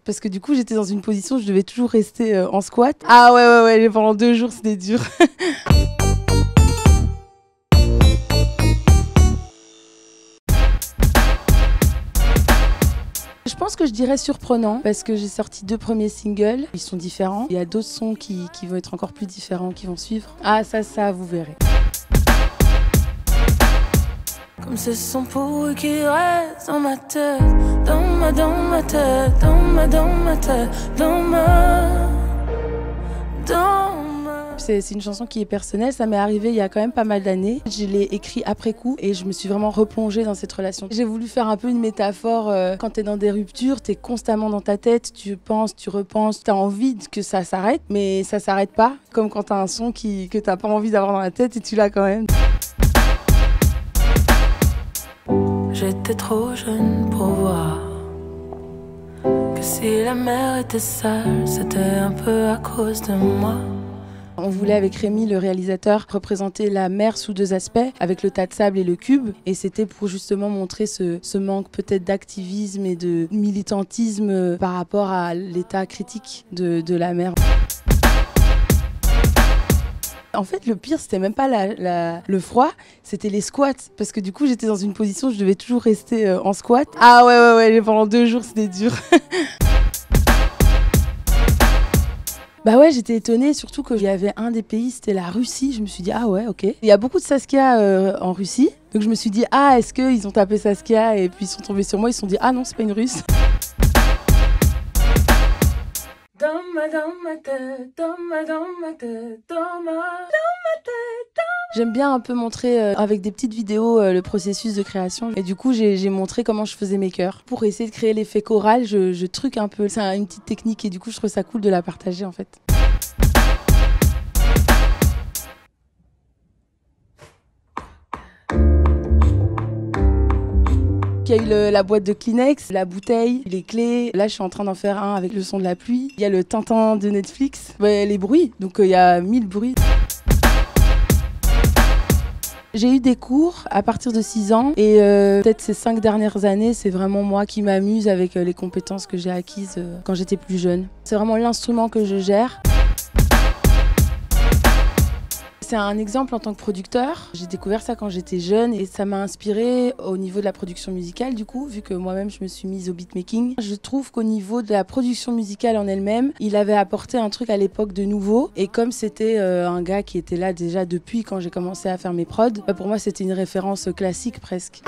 parce que du coup j'étais dans une position où je devais toujours rester en squat. Ah ouais, pendant 2 jours c'était dur. Je pense que je dirais surprenant parce que j'ai sorti 2 premiers singles, ils sont différents. Il y a d'autres sons qui vont être encore plus différents, qui vont suivre. Ah ça vous verrez. Comme ce son pourri qui reste dans ma tête, dans ma tête, dans ma tête, dans ma... C'est une chanson qui est personnelle, ça m'est arrivé il y a quand même pas mal d'années. Je l'ai écrit après coup et je me suis vraiment replongée dans cette relation. J'ai voulu faire un peu une métaphore, quand t'es dans des ruptures, t'es constamment dans ta tête, tu penses, tu repenses, t'as envie que ça s'arrête, mais ça s'arrête pas, comme quand t'as un son que t'as pas envie d'avoir dans la tête et tu l'as quand même. J'étais trop jeune pour voir que si la mer était sale, c'était un peu à cause de moi. On voulait avec Rémi, le réalisateur, représenter la mer sous 2 aspects, avec le tas de sable et le cube. Et c'était pour justement montrer ce manque peut-être d'activisme et de militantisme par rapport à l'état critique de la mer. En fait, le pire, c'était même pas le froid, c'était les squats. Parce que du coup, j'étais dans une position où je devais toujours rester en squat. Ah ouais, pendant 2 jours, c'était dur. Bah ouais, j'étais étonnée, surtout qu'il y avait un des pays, c'était la Russie. Je me suis dit, ah ouais, ok. Il y a beaucoup de Saskia en Russie. Donc je me suis dit, ah, est-ce qu'ils ont tapé Saskia et puis ils sont tombés sur moi, ils se sont dit, ah non, c'est pas une Russe. Dans ma tête, dans ma tête, dans ma tête. J'aime bien un peu montrer avec des petites vidéos le processus de création. Et du coup, j'ai montré comment je faisais mes chœurs. Pour essayer de créer l'effet choral, je truque un peu. C'est une petite technique et du coup, je trouve ça cool de la partager en fait. Il y a eu la boîte de Kleenex, la bouteille, les clés. Là, je suis en train d'en faire un avec le son de la pluie. Il y a le Tintin de Netflix, les bruits. Donc, il y a 1000 bruits. J'ai eu des cours à partir de 6 ans et peut-être ces 5 dernières années, c'est vraiment moi qui m'amuse avec les compétences que j'ai acquises quand j'étais plus jeune. C'est vraiment l'instrument que je gère. C'est un exemple en tant que producteur. J'ai découvert ça quand j'étais jeune et ça m'a inspiré au niveau de la production musicale du coup, vu que moi-même je me suis mise au beatmaking. Je trouve qu'au niveau de la production musicale en elle-même, il avait apporté un truc à l'époque de nouveau. Et comme c'était un gars qui était là déjà depuis quand j'ai commencé à faire mes prods, pour moi c'était une référence classique presque.